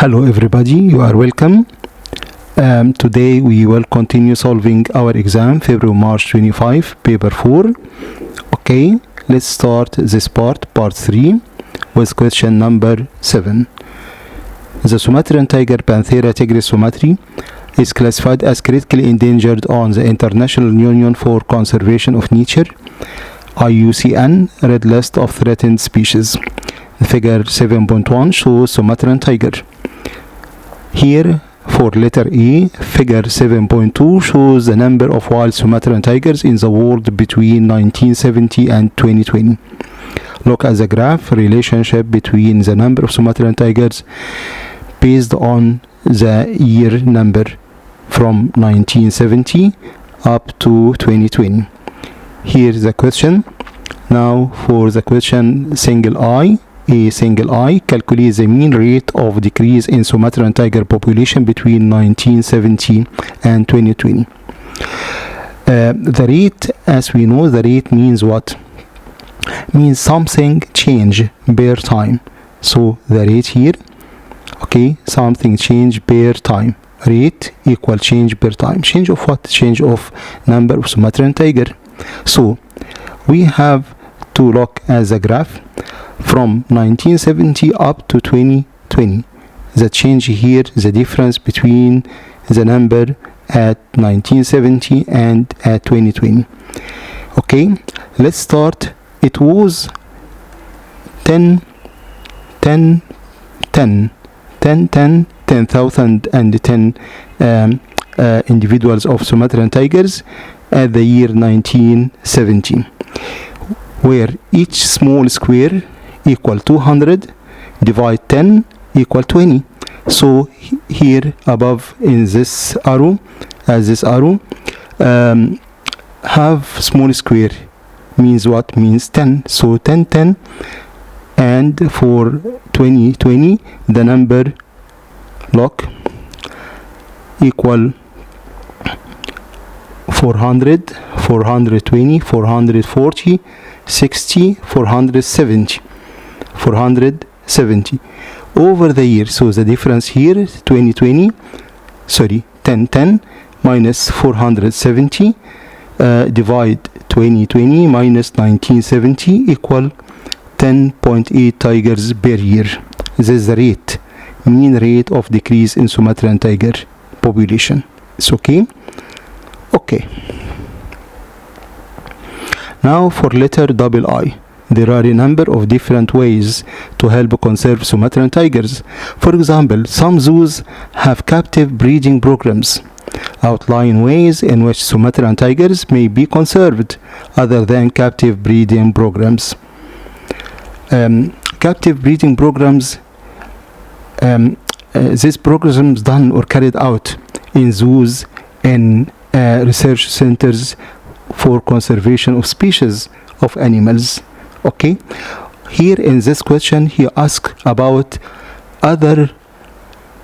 Hello everybody, you are welcome. Today we will continue solving our exam February-March 25, paper 4. Okay, let's start this part 3, with question number 7. The Sumatran tiger Panthera tigris sumatri is classified as critically endangered on the International Union for Conservation of Nature IUCN Red List of Threatened Species. Figure 7.1 shows Sumatran tiger. Here, for letter A, figure 7.2 shows the number of wild Sumatran tigers in the world between 1970 and 2020. Look at the graph relationship between the number of Sumatran tigers based on the year number from 1970 up to 2020. Here's the question. Now for the question single I. Calculate the mean rate of decrease in Sumatran tiger population between 1970 and 2020. The rate, as we know, the rate means what? Means something change per time. So the rate here, okay, something change per time. Rate equal change per time. Change of what? Change of number of Sumatran tiger. So we have to look at the graph from 1970 up to 2020. The change here, the difference between the number at 1970 and at 2020. Okay, let's start. It was 10,010 individuals of Sumatran tigers at the year 1970, where each small square equal 200, divide 10 equal 20. So here above in this arrow, have small square means what? Means 10. So 10, and for 2020 the number look equal 400, 420, 440, 60, 470 over the year. So the difference here 10 minus 470 divide 2020 minus 1970 equal 10.8 tigers per year. This is the rate, mean rate of decrease in Sumatran tiger population. It's okay. Now for letter I. There are a number of different ways to help conserve Sumatran tigers. For example, some zoos have captive breeding programs. Outline ways in which Sumatran tigers may be conserved other than captive breeding programs. Captive breeding programs, these programs done or carried out in zoos and research centers for conservation of species of animals. Okay, here in this question he asked about other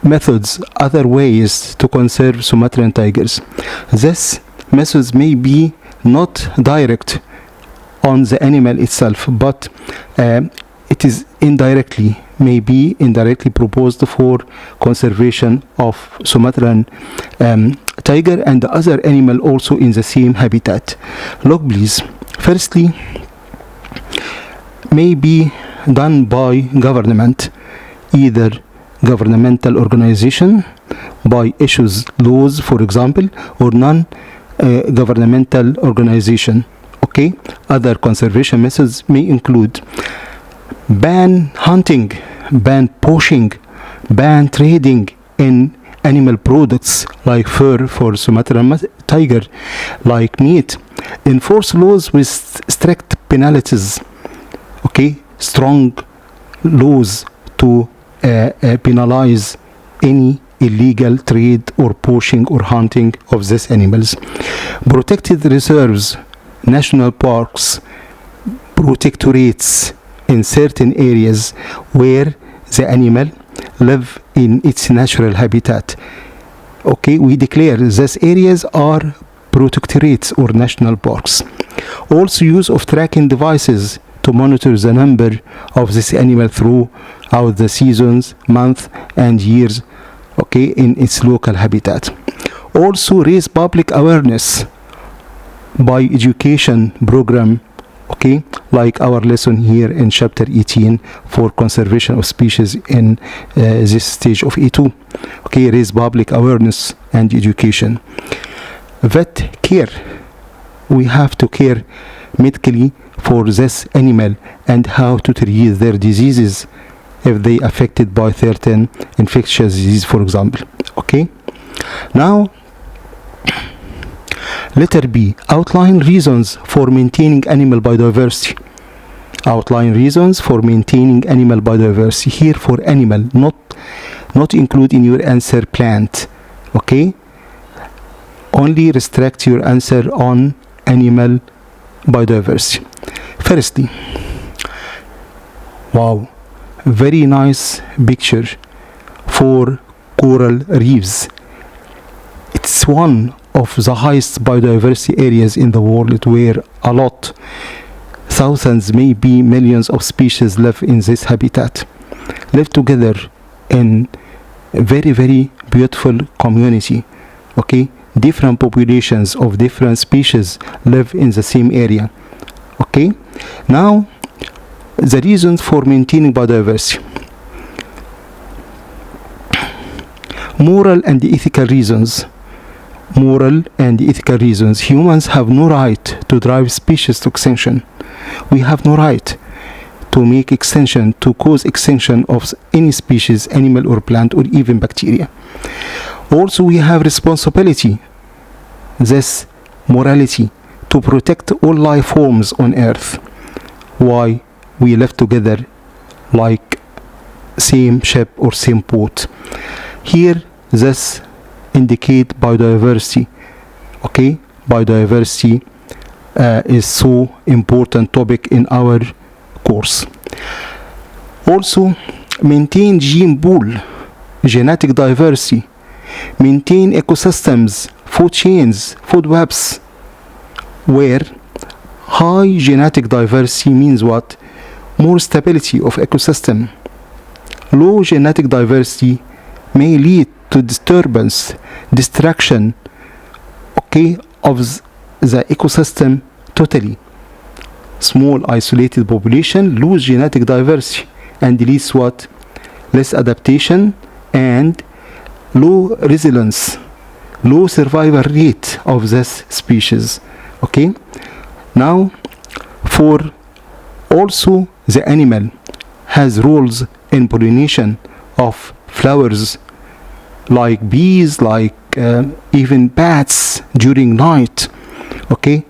methods, other ways to conserve Sumatran tigers. These methods may be not direct on the animal itself, but it is indirectly proposed for conservation of Sumatran tiger and the other animal also in the same habitat. Look please. Firstly, may be done by government, either governmental organization by issues laws, for example, or non-governmental organization. Okay, other conservation methods may include ban hunting, ban poaching, ban trading in animal products like fur for Sumatran tiger, like meat, enforce laws with strict penalties. Okay, strong laws to penalize any illegal trade or poaching or hunting of these animals. Protected reserves, national parks, protectorates in certain areas where the animal live in its natural habitat. Okay, we declare these areas are protectorates or national parks. Also use of tracking devices to monitor the number of this animal through out the seasons, months, and years, okay, in its local habitat. Also raise public awareness by education program, okay, like our lesson here in chapter 18 for conservation of species in this stage of E2. Okay, raise public awareness and education. Vet care, we have to care medically for this animal and how to treat their diseases if they affected by certain infectious disease, for example. Okay, now letter B, outline reasons for maintaining animal biodiversity. Outline reasons for maintaining animal biodiversity. Here for animal, not include in your answer plant. Okay, only restrict your answer on animal biodiversity. Firstly, wow, very nice picture for coral reefs. It's one of the highest biodiversity areas in the world, where a lot, thousands, maybe millions of species live in this habitat, live together in very, very beautiful community. Okay, different populations of different species live in the same area. Okay, now the reasons for maintaining biodiversity. Moral and ethical reasons. Moral and ethical reasons. Humans have no right to drive species to extinction. We have no right to make extinction, to cause extinction of any species, animal or plant, or even bacteria. Also, we have responsibility, this morality, to protect all life forms on earth. Why? We live together like same ship or same boat. Here, this indicate biodiversity. Okay, biodiversity is so important topic in our course. Also, maintain gene pool, genetic diversity, maintain ecosystems, food chains, food webs, where high genetic diversity means what? More stability of ecosystem. Low genetic diversity may lead to disturbance, destruction, okay, of the ecosystem totally. Small isolated population lose genetic diversity and leads what? Less adaptation and low resilience, low survival rate of this species. Okay, now for also the animal has roles in pollination of flowers, like bees, like even bats during night. Okay,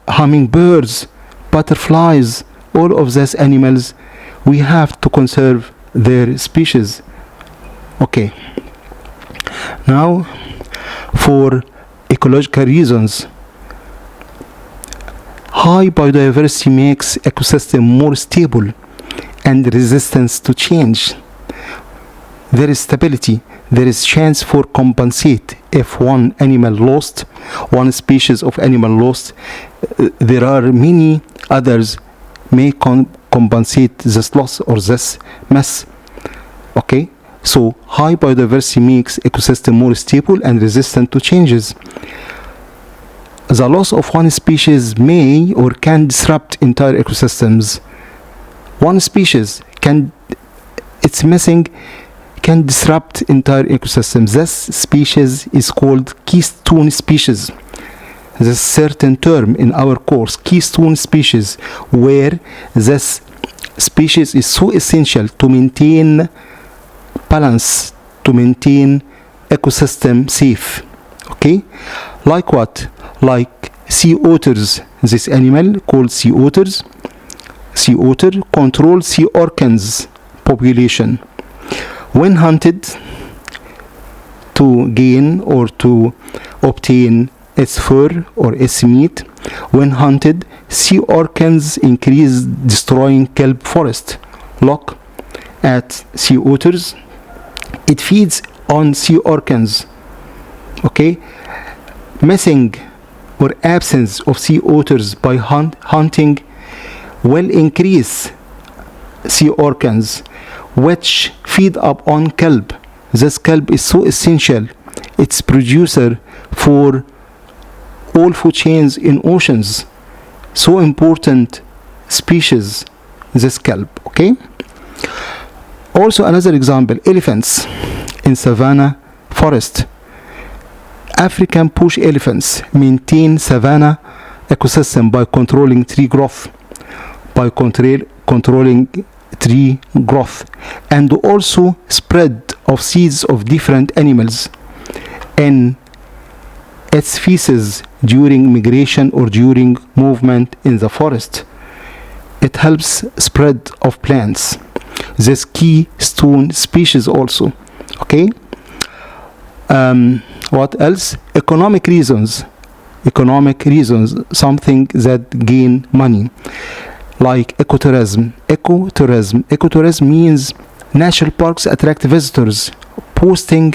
hummingbirds, butterflies, all of these animals, we have to conserve their species. Okay, now for ecological reasons. High biodiversity makes ecosystem more stable and resistance to change. There is stability. There is chance for compensate if one animal lost, one species of animal lost. There are many others may compensate this loss or this mess. Okay, so high biodiversity makes ecosystem more stable and resistant to changes. The loss of one species may or can disrupt entire ecosystems. One species it's missing, can disrupt entire ecosystems. This species is called keystone species. This certain term in our course, keystone species, where this species is so essential to maintain balance, to maintain ecosystem safe. Okay, like what? Like sea otters. This animal called sea otters. Sea otter control sea orcans population. When hunted to gain or to obtain its fur or its meat, when hunted, sea orcans increase destroying kelp forest. Look at sea otters. It feeds on sea orcans. Okay, missing or absence of sea otters by hunting will increase sea organs, which feed up on kelp. This kelp is so essential. It's producer for all food chains in oceans. So important species, this kelp, okay? Also another example, elephants in savanna forest. African bush elephants maintain savanna ecosystem by controlling tree growth, and also spread of seeds of different animals in its feces during migration or during movement in the forest. It helps spread of plants. This keystone species also, okay? What else? Economic reasons, something that gain money, like ecotourism. Ecotourism means national parks attract visitors, boosting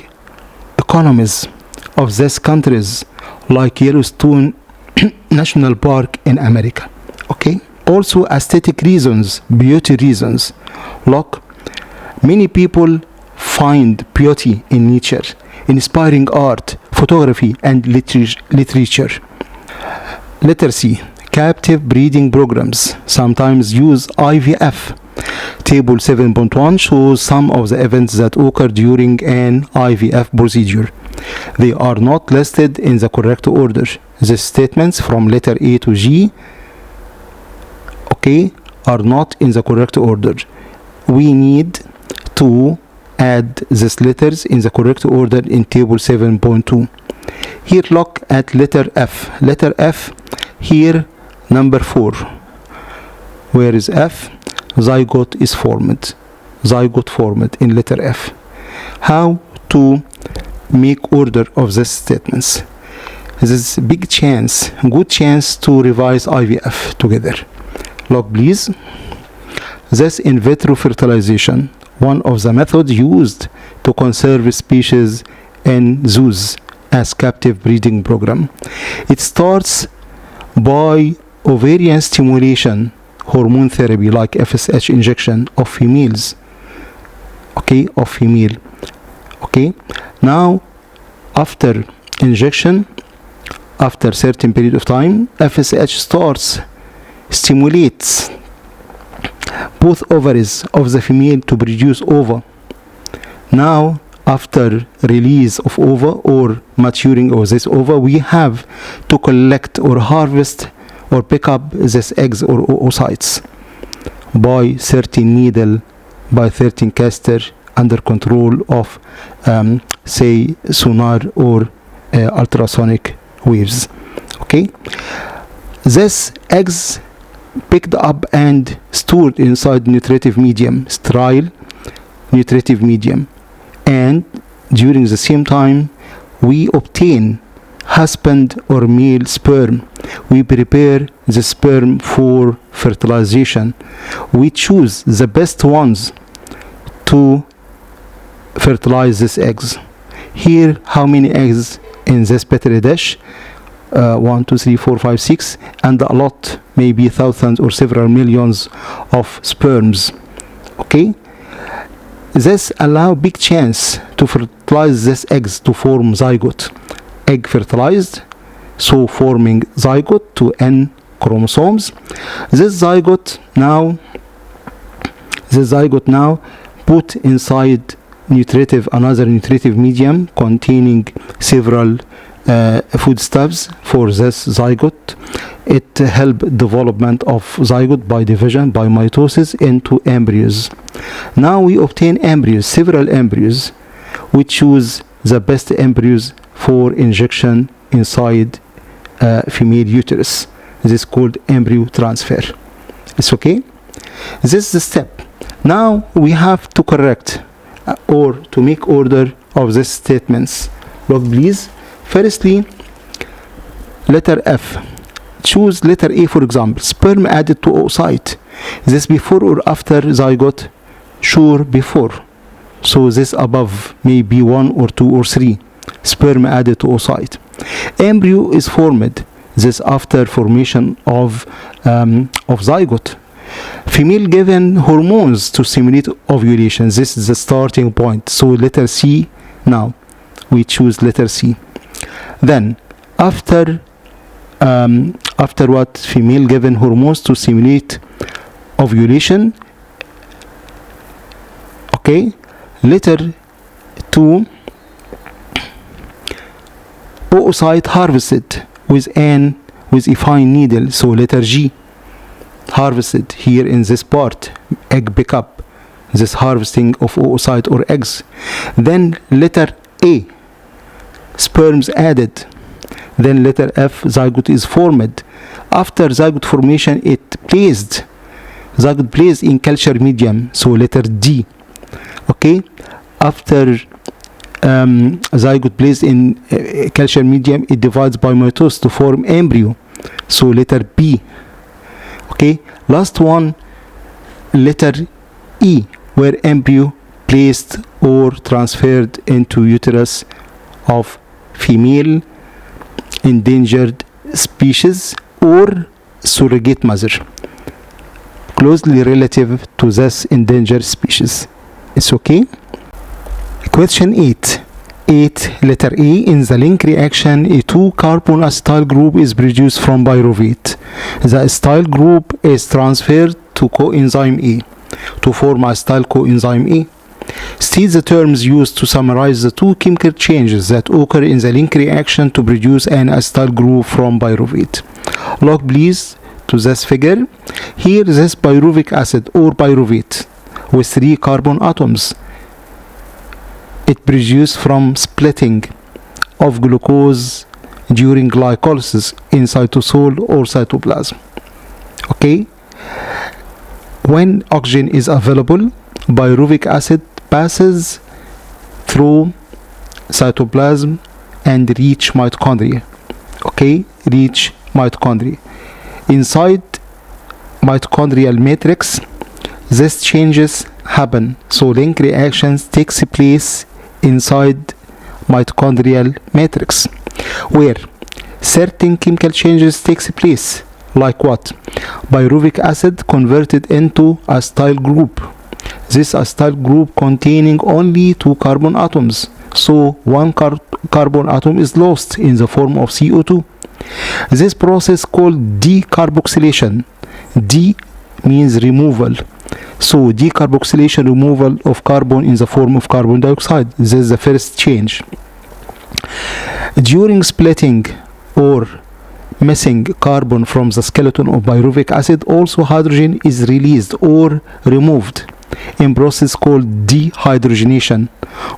economies of these countries, like Yellowstone National Park in America, okay? Also aesthetic reasons, beauty reasons. Look, many people find beauty in nature, inspiring art, photography, and literature. Letter C, captive breeding programs sometimes use IVF. Table 7.1 shows some of the events that occur during an IVF procedure. They are not listed in the correct order. The statements from letter A to G, okay, are not in the correct order. We need to add these letters in the correct order in table 7.2. Here look at letter F. Letter F, here number 4. Where is F? Zygote is formed. Zygote formed in letter F. How to make order of these statements? This is big chance, good chance to revise IVF together. Look please. This in vitro fertilization, one of the methods used to conserve species in zoos as captive breeding program. It starts by ovarian stimulation, hormone therapy like FSH injection of females, okay, of female, okay. Now after injection, after certain period of time, FSH stimulates both ovaries of the female to produce ova. Now after release of ova or maturing of this ova, we have to collect or harvest or pick up these eggs or oocytes by 13 needle, by 13 caster under control of say sonar or ultrasonic waves, okay. These eggs picked up and stored inside nutritive medium, sterile nutritive medium, and during the same time we obtain husband or male sperm. We prepare the sperm for fertilization. We choose the best ones to fertilize these eggs. Here, how many eggs in this petri dish? 1, 2, 3, 4, 5, 6, and a lot, maybe thousands or several millions of sperms, okay. This allow big chance to fertilize these eggs to form zygote. Egg fertilized, so forming zygote to N chromosomes. This zygote now put inside another nutritive medium containing several foodstuffs for this zygote. It helps development of zygote by division, by mitosis into embryos. Now we obtain embryos, several embryos. We choose the best embryos for injection inside female uterus. This is called embryo transfer. It's okay? This is the step. Now we have to correct or to make order of these statements. Look please. Firstly, letter F. Choose letter A, for example. Sperm added to oocyte. This before or after zygote? Sure, before. So this above may be 1 or 2 or 3. Sperm added to oocyte. Embryo is formed. This after formation of zygote. Female given hormones to stimulate ovulation. This is the starting point. So letter C now. We choose letter C. Then after what? Female given hormones to stimulate ovulation. Okay. Letter 2. Oocyte harvested with a fine needle. So letter G. Harvested here in this part. Egg pickup. This harvesting of oocyte or eggs. Then letter A. Sperms added. Then letter F. Zygote is formed. After zygote formation, zygote placed in culture medium. So letter D. Okay. After zygote placed in culture medium, it divides by mitosis to form embryo. So letter B. Okay. Last one, letter E, where embryo placed or transferred into uterus of female endangered species or surrogate mother, closely relative to this endangered species. It's okay. Question 8. Letter A. In the link reaction, a 2-carbon acetyl group is produced from pyruvate. The acetyl group is transferred to coenzyme A to form acetyl coenzyme A. State the terms used to summarize the 2 chemical changes that occur in the link reaction to produce an acetyl group from pyruvate. Look please to this figure. Here this pyruvic acid or pyruvate with 3 carbon atoms. It produced from splitting of glucose during glycolysis in cytosol or cytoplasm. Okay. When oxygen is available, pyruvic acid passes through cytoplasm and reach mitochondria. Okay, reach mitochondria. Inside mitochondrial matrix, these changes happen. So link reactions takes place inside mitochondrial matrix, where certain chemical changes takes place. Like what? Pyruvic acid converted into acetyl group. This acetyl group containing only 2 carbon atoms. So 1 carbon atom is lost in the form of CO2. This process called decarboxylation. D means removal. So decarboxylation, removal of carbon in the form of carbon dioxide. This is the first change. During splitting or missing carbon from the skeleton of pyruvic acid, also hydrogen is released or removed in process called dehydrogenation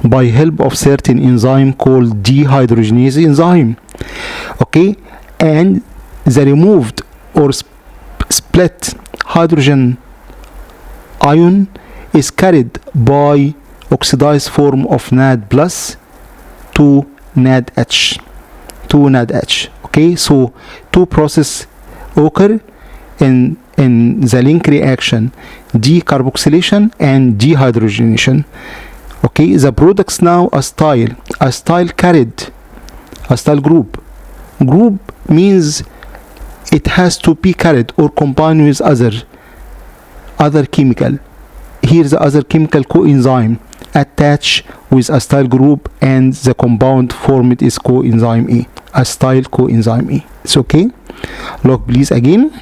by help of certain enzyme called dehydrogenase enzyme. Okay, and the removed or split hydrogen ion is carried by oxidized form of NAD plus to NADH. Okay, so 2 processes occur in the link reaction: decarboxylation and dehydrogenation. Okay, the products now acetyl carried, acetyl group means it has to be carried or combined with other chemical. Here the other chemical coenzyme attach with acetyl group, and the compound formed is coenzyme A, acetyl coenzyme A. It's okay. Look please again.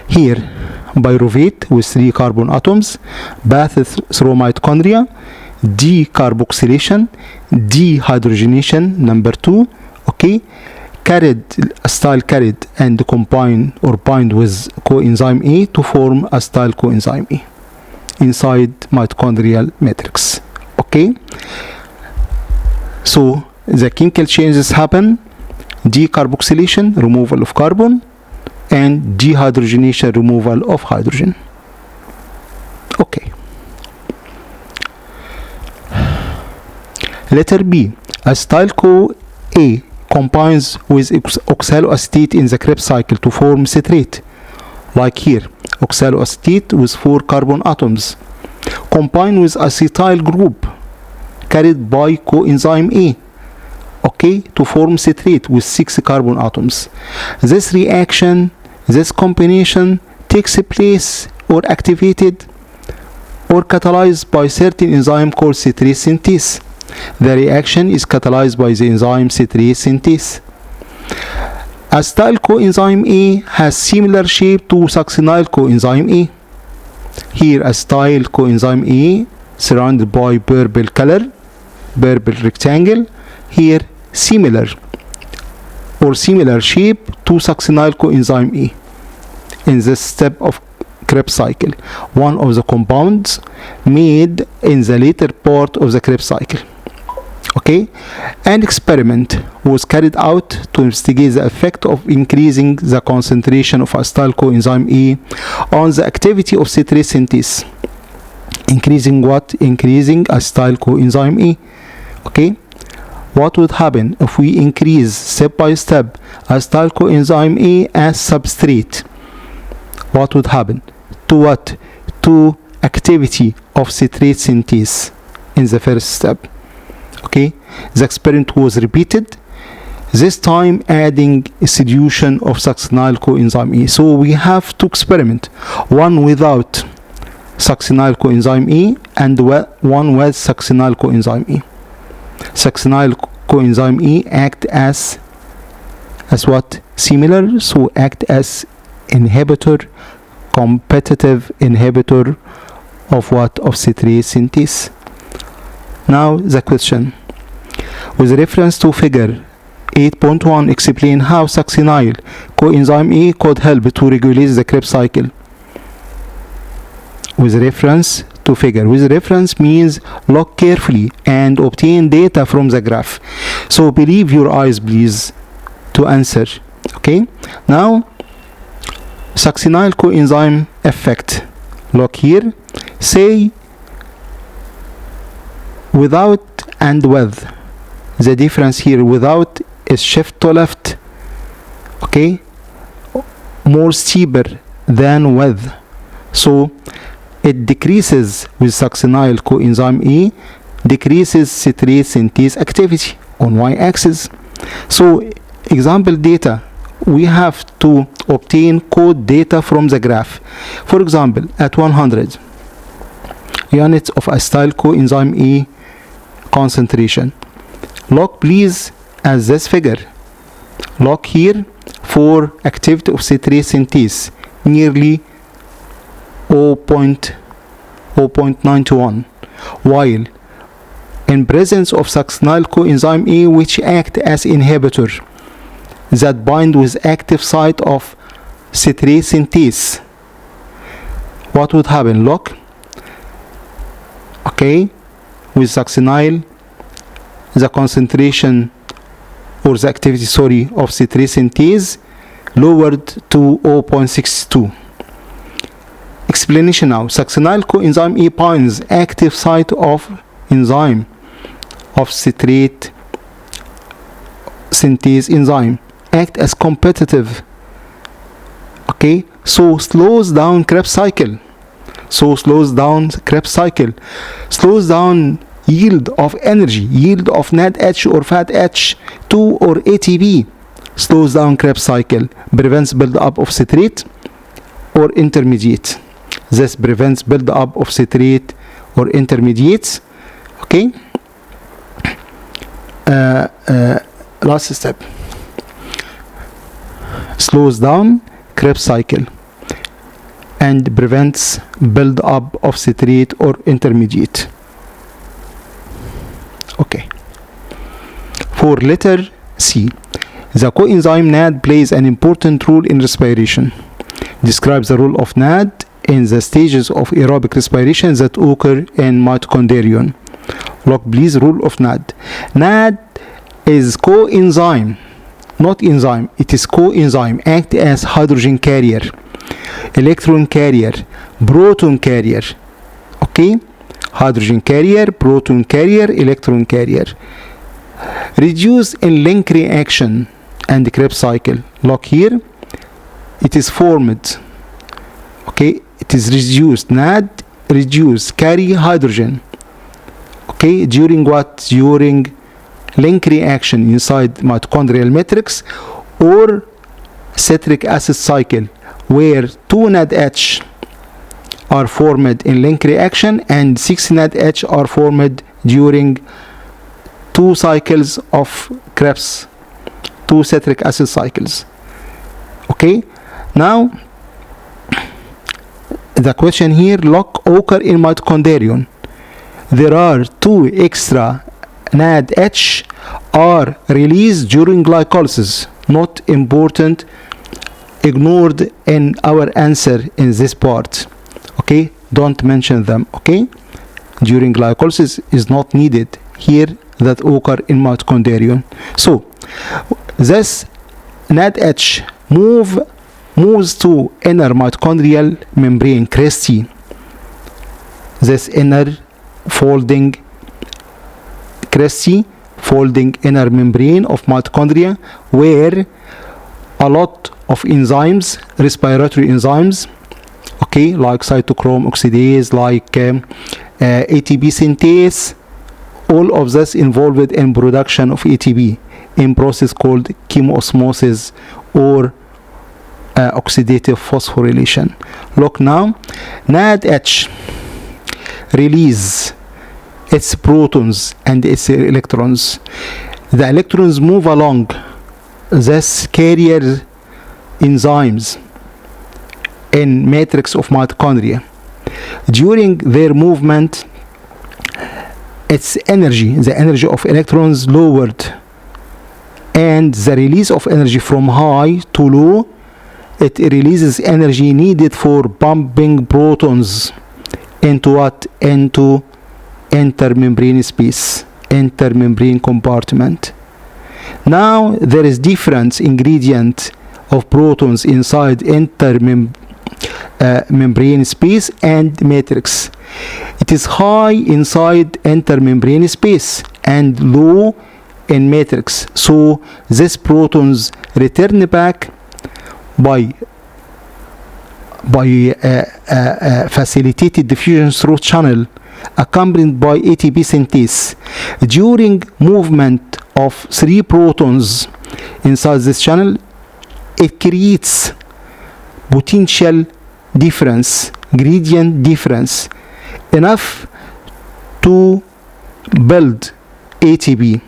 Here pyruvate with 3 carbon atoms passes through mitochondria, decarboxylation, dehydrogenation number 2. Okay, acetyl carried and combine or bind with coenzyme A to form acetyl coenzyme A inside mitochondrial matrix. Okay, so the chemical changes happen: decarboxylation, removal of carbon, and dehydrogenation, removal of hydrogen. Okay. Letter B. Acetyl-CoA combines with oxaloacetate in the Krebs cycle to form citrate. Like here, oxaloacetate with 4 carbon atoms combine with acetyl group carried by coenzyme A, okay, to form citrate with 6 carbon atoms. This reaction, this combination takes place or activated or catalyzed by certain enzyme called citrate synthase. The reaction is catalyzed by the enzyme citrate synthase. Acetyl coenzyme A has similar shape to succinyl coenzyme A. Here acetyl coenzyme A surrounded by purple color, purple rectangle. Here similar shape to succinyl coenzyme A. In this step of Krebs cycle, one of the compounds made in the later part of the Krebs cycle. Okay, an experiment was carried out to investigate the effect of increasing the concentration of acetyl coenzyme A on the activity of citrate synthase. Increasing what? Increasing acetyl coenzyme A. Okay, what would happen if we increase step by step acetyl coenzyme A as substrate? What would happen to what? To activity of citrate synthase in the first step. Okay, the experiment was repeated, this time adding a solution of succinyl coenzyme A. So we have two experiments, one without succinyl coenzyme A and one with succinyl coenzyme A. Succinyl coenzyme A act as what? Similar, so act as inhibitor, competitive inhibitor of what? Of citrate synthase. Now the question, with reference to figure 8.1, explain how succinyl coenzyme A could help to regulate the Krebs cycle. With reference to figure, with reference means look carefully and obtain data from the graph. So believe your eyes please to answer. Okay, now succinyl coenzyme effect, look here, say without and with. The difference here, without is shift to left, okay, more steeper than with, so it decreases with succinyl coenzyme A, decreases citrate synthase activity on y-axis. So example data, we have to obtain code data from the graph. For example, at 100 units of acetyl coenzyme A concentration, look please at this figure. Look here for activity of citrate synthase, nearly 0.91, while in presence of succinyl coenzyme A, which act as inhibitor that bind with active site of citrate synthase, what would happen? Look, okay, with succinyl, the concentration or the activity, sorry, of citrate synthase lowered to 0.62. Explanation now. Succinyl coenzyme A binds active site of enzyme of citrate synthase enzyme, act as competitive. Okay, so slows down Krebs cycle. So slows down Krebs cycle, slows down yield of energy, yield of NADH or fat H2 or ATP, slows down Krebs cycle, prevents build-up of citrate or intermediate. This prevents build-up of citrate or intermediates. Okay. Last step. Slows down Krebs cycle and prevents build-up of citrate or intermediate. Okay. For letter C, the coenzyme NAD plays an important role in respiration. Describes the role of NAD in the stages of aerobic respiration that occur in mitochondrion. Look please, role of NAD. NAD is coenzyme, not enzyme. It is coenzyme, act as hydrogen carrier, electron carrier, proton carrier. Okay, hydrogen carrier, proton carrier, electron carrier. Reduced in link reaction and Krebs cycle. Look here, it is formed. Okay, it is reduced. NAD reduced, carry hydrogen. Okay, during what? During link reaction inside mitochondrial matrix or citric acid cycle where 2 NADH are formed in link reaction and 6 NADH are formed during 2 cycles of Krebs, 2 citric acid cycles. Okay, now the question here, look, occur in mitochondrion. There are 2 extra NADH are released during glycolysis. Not important, ignored in our answer in this part. Okay, don't mention them. Okay, during glycolysis is not needed here, that occur in mitochondrion. So this NADH moves to inner mitochondrial membrane, cresti, this inner folding cresti, folding inner membrane of mitochondria, where a lot of enzymes, respiratory enzymes, okay, like cytochrome oxidase, like ATP synthase, all of this involved in production of ATP in process called chemoosmosis or oxidative phosphorylation. Look now, NADH release its protons and its electrons. The electrons move along this carrier enzymes in matrix of mitochondria. During their movement, its energy, the energy of electrons, lowered, and the release of energy from high to low, it releases energy needed for pumping protons into what? Into intermembrane space, intermembrane compartment. Now there is different ingredient of protons inside intermembrane space and matrix. It is high inside intermembrane space and low in matrix. So these protons return back by facilitated diffusion through channel accompanied by ATP synthase. During movement of 3 protons inside this channel, it creates potential difference, gradient difference, enough to build ATP,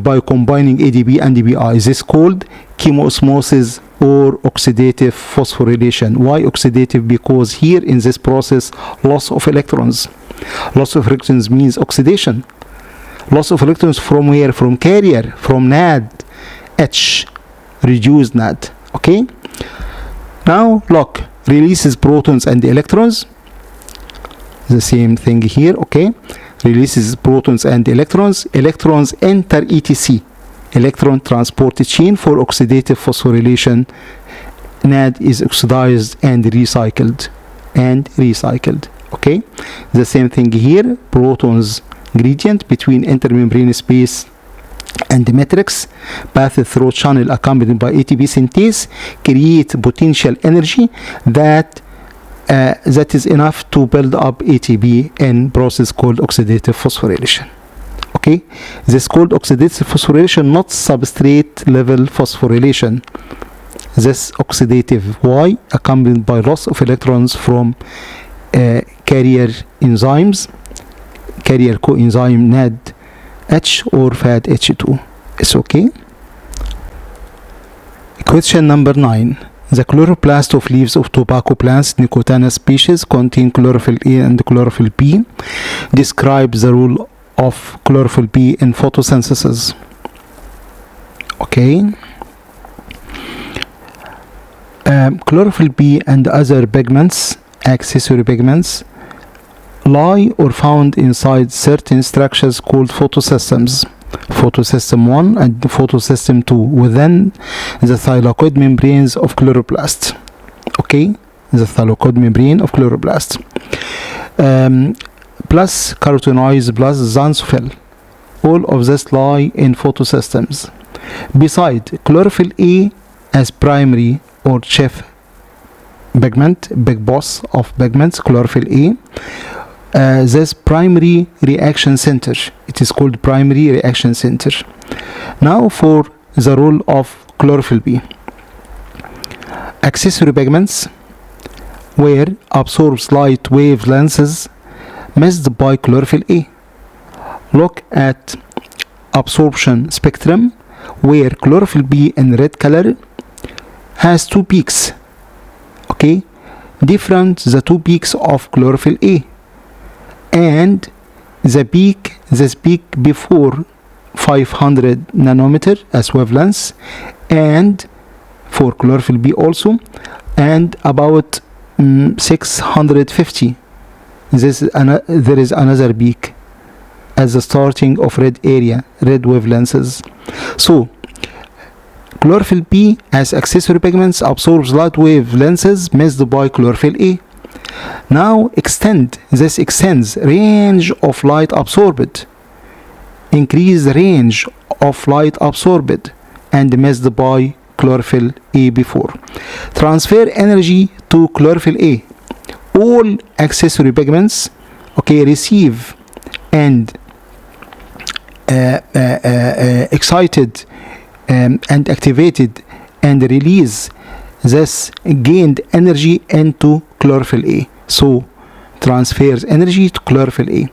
by combining ADP and DPI. This is called chemoosmosis or oxidative phosphorylation. Why oxidative? Because here in this process, loss of electrons. Loss of electrons means oxidation. Loss of electrons from where? From carrier, from NADH, reduced NAD. Okay? Now look, releases protons and electrons. The same thing here, okay? Releases protons and electrons. Electrons enter ETC, electron transport chain, for oxidative phosphorylation. NAD is oxidized and recycled. Okay, the same thing here. Protons gradient between intermembrane space and the matrix, path through channel accompanied by ATP synthase, create potential energy that is enough to build up ATP in process called oxidative phosphorylation. Okay, this is called oxidative phosphorylation, not substrate level phosphorylation. This oxidative, why? Accompanied by loss of electrons from carrier enzymes, carrier coenzyme NADH or fat H2. It's okay. Question number 9. The chloroplast of leaves of tobacco plants, Nicotiana species, contain chlorophyll A and chlorophyll B. Describe the role of chlorophyll B in photosynthesis. Okay. Chlorophyll B and other pigments, accessory pigments, lie or found inside certain structures called photosystems. Photosystem 1 and photosystem 2 within the thylakoid membranes of chloroplast. Okay, the thylakoid membrane of chloroplast. Plus carotenoids plus xanthophyll. All of this lie in photosystems. Besides, chlorophyll A as primary or chief pigment, big boss of pigments, chlorophyll A. This primary reaction center, it is called primary reaction center. Now for the role of chlorophyll B. accessory pigments, where absorbs light wavelengths missed by chlorophyll A. Look at absorption spectrum, where chlorophyll B in red color has two peaks. Okay, different the two peaks of chlorophyll A, and this peak before 500 nanometer as wavelengths, and for chlorophyll B also, and about 650. There is another peak at the starting of red area, red wavelengths. So chlorophyll B as accessory pigments absorbs light wavelengths missed by chlorophyll A. Now extends range of light absorbed, increase range of light absorbed and missed by chlorophyll A before. Transfer energy to chlorophyll A. All accessory pigments, okay, receive and excited and activated and release this gained energy into chlorophyll A. So transfers energy to chlorophyll A.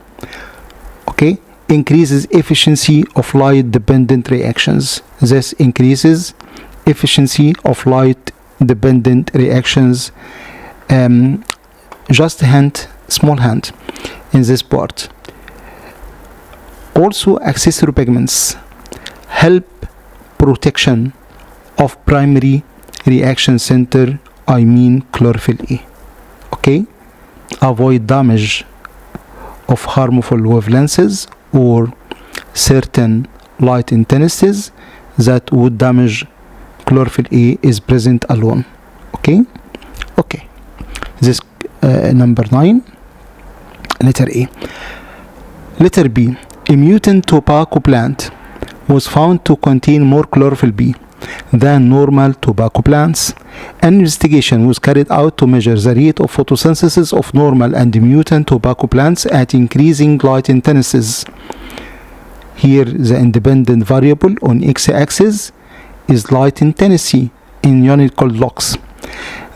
Okay, increases efficiency of light dependent reactions. This increases efficiency of light dependent reactions. Just a hint, small hint in this part. Also, accessory pigments help protection of primary reaction center, I mean chlorophyll A. Okay, avoid damage of harmful wavelengths or certain light intensities that would damage chlorophyll A is present alone. Okay, this number 9, letter A. Letter B. A mutant tobacco plant was found to contain more chlorophyll B than normal tobacco plants. An investigation was carried out to measure the rate of photosynthesis of normal and mutant tobacco plants at increasing light intensities. Here the independent variable on x-axis is light intensity in unit called lux.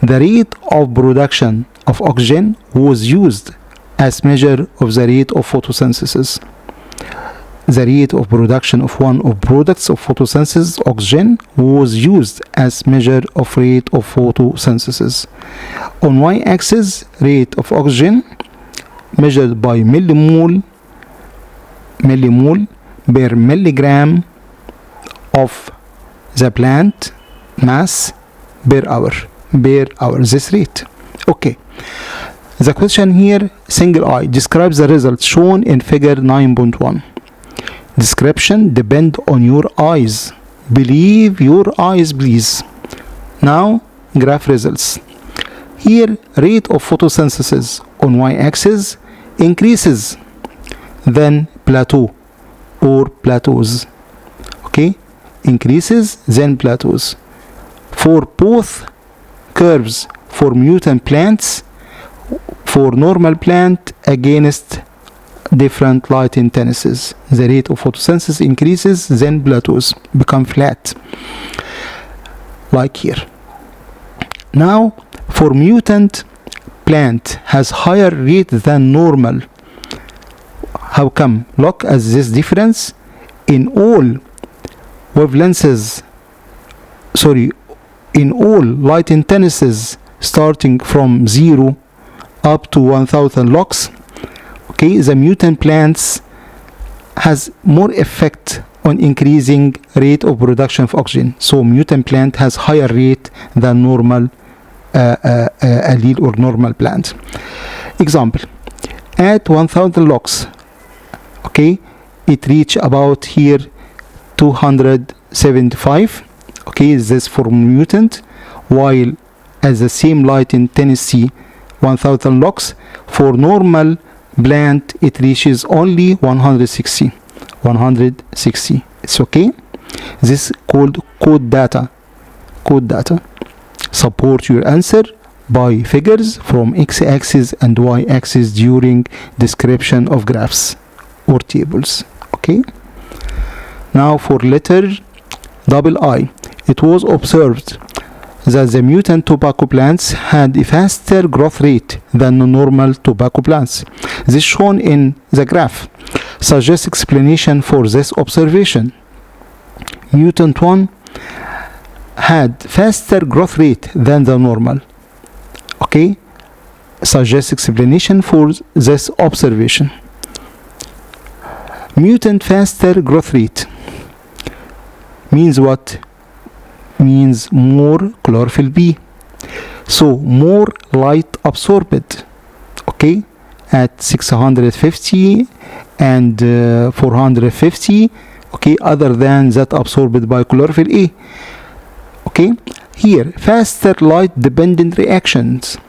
The rate of production of oxygen was used as measure of the rate of photosynthesis. The rate of production of one of products of photosynthesis, oxygen, was used as measure of rate of photosynthesis. On y-axis, rate of oxygen measured by millimole per milligram of the plant mass per hour. This rate. Okay. The question here, single eye, describes the results shown in figure 9.1. Description depend on your eyes. Believe your eyes, please. Now, graph results. Here, rate of photosynthesis on y-axis increases, then plateau or plateaus. Okay, increases, then plateaus. For both curves, for mutant plants, for normal plant against different light intensities, the rate of photosynthesis increases, then plateaus, become flat, like here. Now, for mutant plant has higher rate than normal. How come? Look at this difference in all wavelengths, in all light intensities starting from 0 up to 1000 lux. Okay, the mutant plants has more effect on increasing rate of production of oxygen. So mutant plant has higher rate than normal allele or normal plant. Example, at 1000 lux, okay, it reach about here 275. Okay, this for mutant, while at the same light intensity 1000 lux, for normal plant it reaches only 160. It's okay. This called code data. Support your answer by figures from x-axis and y-axis during description of graphs or tables. Okay, now for letter double I, it was observed that the mutant tobacco plants had a faster growth rate than the normal tobacco plants. This shown in the graph suggests explanation for this observation. Mutant 1 had faster growth rate than the normal. Okay, suggests explanation for this observation. Mutant faster growth rate means what? Means more chlorophyll B, so more light absorbed, okay, at 650 and 450, okay, other than that absorbed by chlorophyll A. Okay, here faster light dependent reactions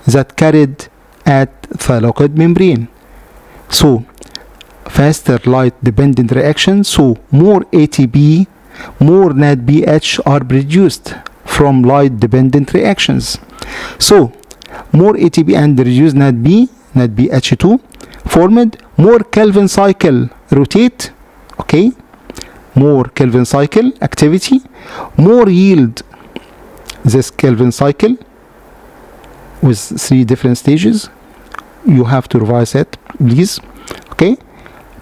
that carried at thylakoid membrane, so faster light dependent reactions, so more ATP, more NADPH are produced from light dependent reactions. So more ATP and reduced NADPH2 formed, more Kelvin cycle rotate, okay, more Kelvin cycle activity, more yield. This Kelvin cycle with 3 different stages, you have to revise it, please. Okay,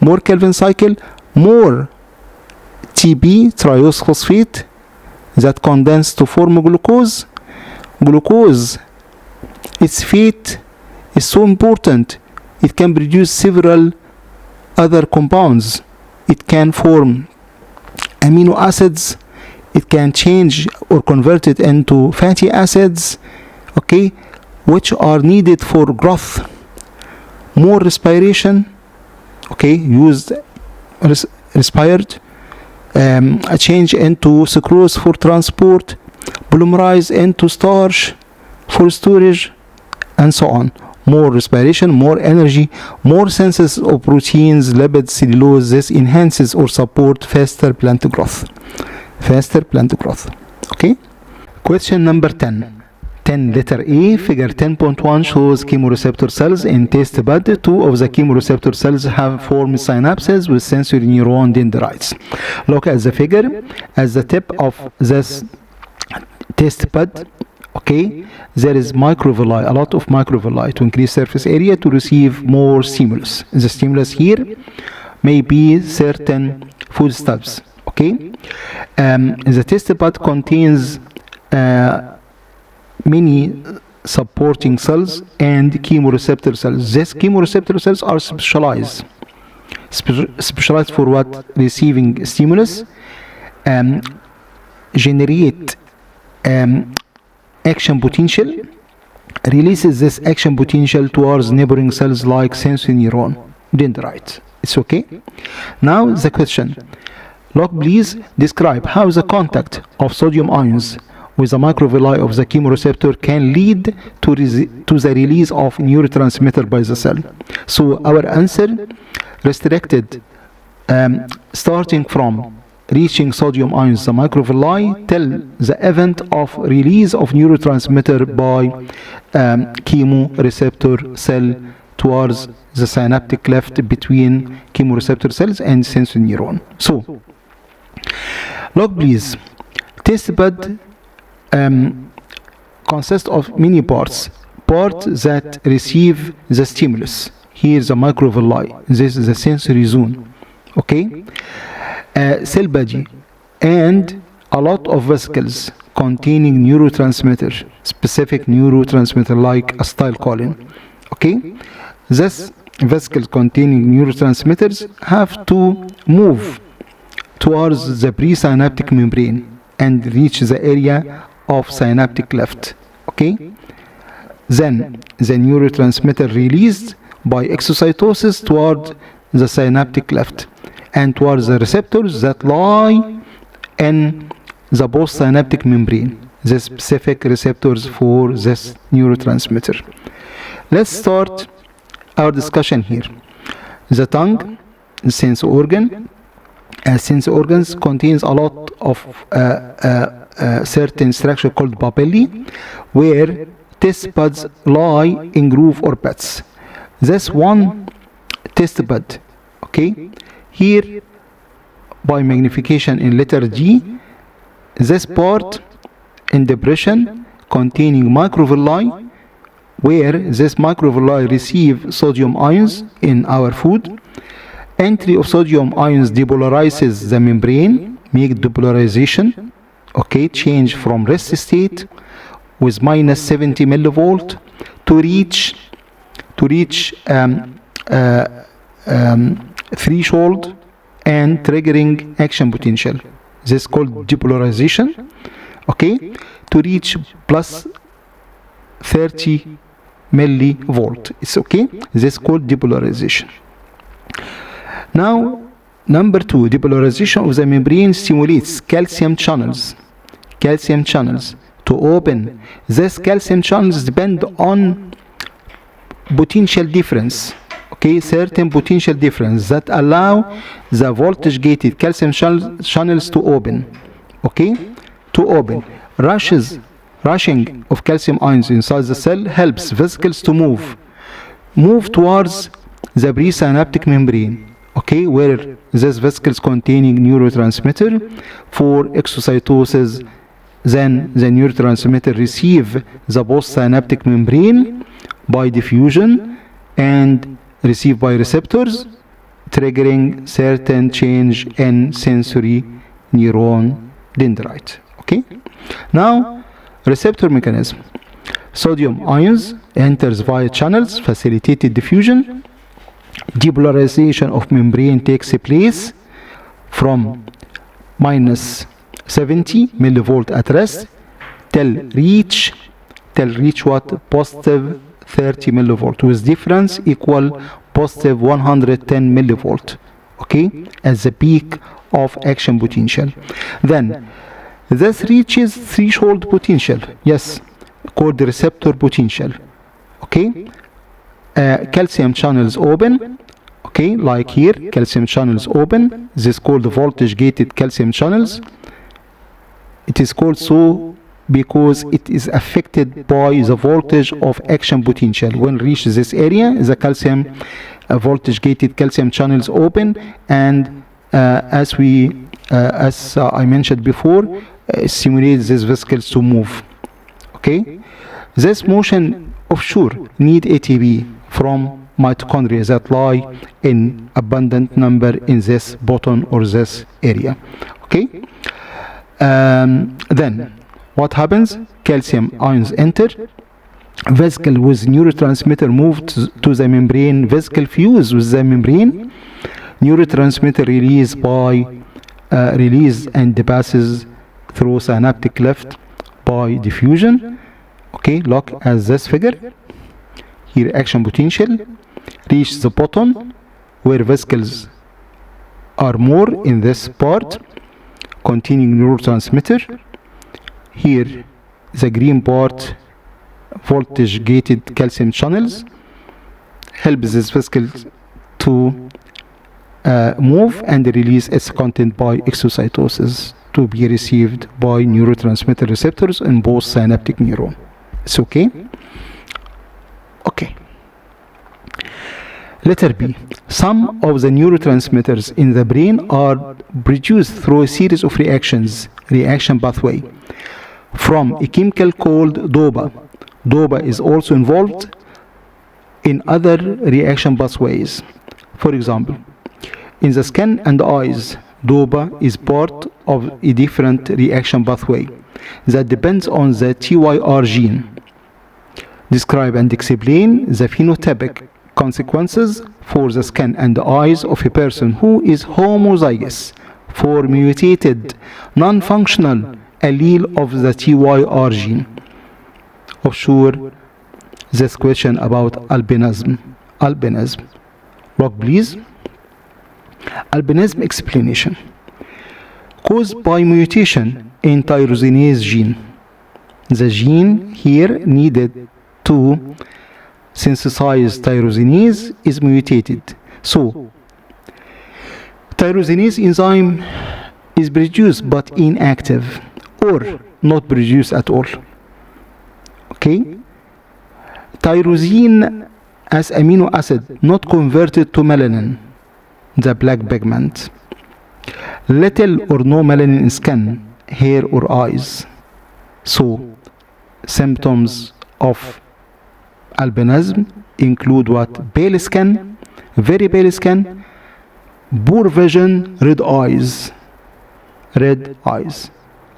more Kelvin cycle, more TB, triose phosphate, that condense to form glucose. Glucose, its fate is so important. It can produce several other compounds. It can form amino acids. It can change or convert it into fatty acids, okay, which are needed for growth. More respiration, okay, used, respired, a change into sucrose for transport, polymerize into starch for storage, and so on. More respiration, more energy, more synthesis of proteins, lipids, cellulose. This enhances or support faster plant growth. Faster plant growth. Okay. Question number 10. 10 letter A, figure 10.1 shows chemoreceptor cells in taste bud. 2 of the chemoreceptor cells have formed synapses with sensory neuron dendrites. Look at the figure. At the tip of this taste bud, okay, there is microvilli, a lot of microvilli to increase surface area to receive more stimulus. The stimulus here may be certain foodstuffs, okay. The taste bud contains many supporting cells and chemoreceptor cells. These chemoreceptor cells are specialized for what? Receiving stimulus, generate action potential, releases this action potential towards neighboring cells like sensory neuron dendrites. It's okay. Now the question. Look, please describe how the contact of sodium ions with the microvilli of the chemoreceptor can lead to the release of neurotransmitter by the cell. So our answer restricted, starting from reaching sodium ions, the microvilli, till the event of release of neurotransmitter by chemoreceptor cell towards the synaptic cleft between chemoreceptor cells and sensory neuron. So look, please, taste bud consists of many parts. Part that receive the stimulus. Here is the microvilli. This is the sensory zone. Okay. Cell body and a lot of vesicles containing neurotransmitter, specific neurotransmitter like acetylcholine. Okay. This vesicles containing neurotransmitters have to move towards the presynaptic membrane and reach the area of synaptic cleft. Okay. Then the neurotransmitter released by exocytosis toward the synaptic cleft and towards the receptors that lie in the postsynaptic membrane, the specific receptors for this neurotransmitter. Let's start our discussion here. The tongue, the sense organ, sense organs contains a lot of certain structure called papillae, where taste buds lie in groove or pits. This one taste bud, okay, here by magnification in letter G, this part in depression containing microvilli, where this microvilli receive sodium ions in our food. Entry of sodium ions depolarizes the membrane, make depolarization, okay, change from rest state with minus 70 millivolt to reach threshold and triggering action potential. This is called depolarization, okay, to reach plus 30 millivolt. It's okay. This is called depolarization. Now, number 2, depolarization of the membrane stimulates calcium channels to open. These calcium channels depend on potential difference, okay, certain potential difference that allow the voltage gated calcium channels to open, okay, to open. Rushing of calcium ions inside the cell helps vesicles to move towards the presynaptic membrane, okay, where these vesicles containing neurotransmitter for exocytosis. Then the neurotransmitter receive the postsynaptic membrane by diffusion and received by receptors, triggering certain change in sensory neuron dendrite. Okay. Now, receptor mechanism. Sodium ions enters via channels, facilitated diffusion. Depolarization of membrane takes place from minus 70 millivolt at rest till reach what? Positive 30 millivolt, with difference equal positive 110 millivolt, okay, as the peak of action potential. Then this reaches threshold potential, yes, called the receptor potential, okay. Calcium channels open, okay, like here, calcium channels open. This is called the voltage gated calcium channels. It is called so because it is affected by the voltage of action potential. When reaches this area, the calcium voltage gated calcium channels open, and as I mentioned before, stimulates these vesicles to move. Okay, this motion offshore need ATP from mitochondria that lie in abundant number in this button or this area. Okay. Then what happens? Calcium ions enter. Vesicle with neurotransmitter moved to the membrane. Vesicle fuse with the membrane. Neurotransmitter release and passes through synaptic cleft by diffusion. Okay, look at this figure. Here action potential reaches the bottom where vesicles are more in this part containing neurotransmitter. Here the green part, voltage gated calcium channels, helps this vesicle to move and release its content by exocytosis to be received by neurotransmitter receptors in both synaptic neuron. It's okay? Okay. Letter B. Some of the neurotransmitters in the brain are produced through a series of reaction pathway from a chemical called DOPA. DOPA is also involved in other reaction pathways. For example, in the skin and eyes, DOPA is part of a different reaction pathway that depends on the TYR gene. Describe and explain the phenotypic consequences for the skin and the eyes of a person who is homozygous for mutated non-functional allele of the TYR gene. Offshore, this question about albinism. Look please. Albinism explanation. Caused by mutation in tyrosinase gene. The gene here needed to synthesize tyrosinase is mutated. So, tyrosinase enzyme is produced but inactive or not produced at all. Okay? Tyrosine as amino acid not converted to melanin, the black pigment. Little or no melanin in skin, hair or eyes. So symptoms of albinism include what? Pale skin, very pale skin, poor vision, red eyes. Red eyes.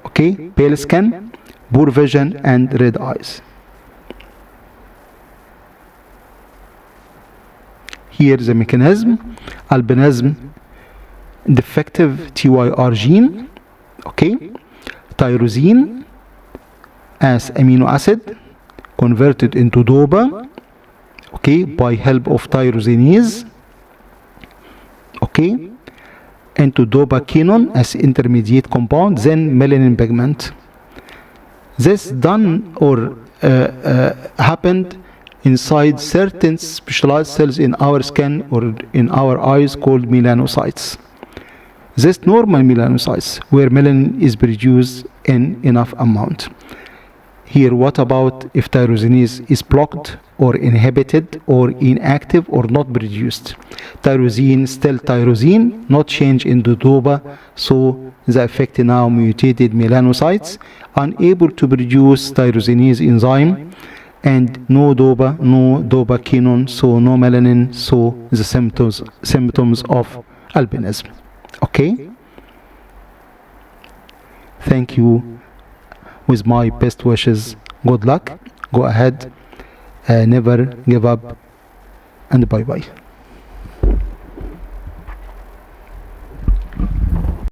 Okay, pale skin, poor vision, and red eyes. Here is the mechanism. Albinism, defective TYR gene. Okay, tyrosine as amino acid converted into DOPA. Okay, by help of tyrosinase. Okay, into dopaquinone as intermediate compound, then melanin pigment. This done or happened inside certain specialized cells in our skin or in our eyes called melanocytes. This normal melanocytes where melanin is produced in enough amount. Here, what about if tyrosinase is blocked or inhibited or inactive or not produced? Tyrosine, still tyrosine, not change into DOPA, so the affected now mutated melanocytes, unable to produce tyrosinase enzyme, and no DOPA, no dopaquinone, so no melanin, so the symptoms of albinism. Okay? Thank you. With my best wishes, good luck, go ahead, never give up, and bye bye.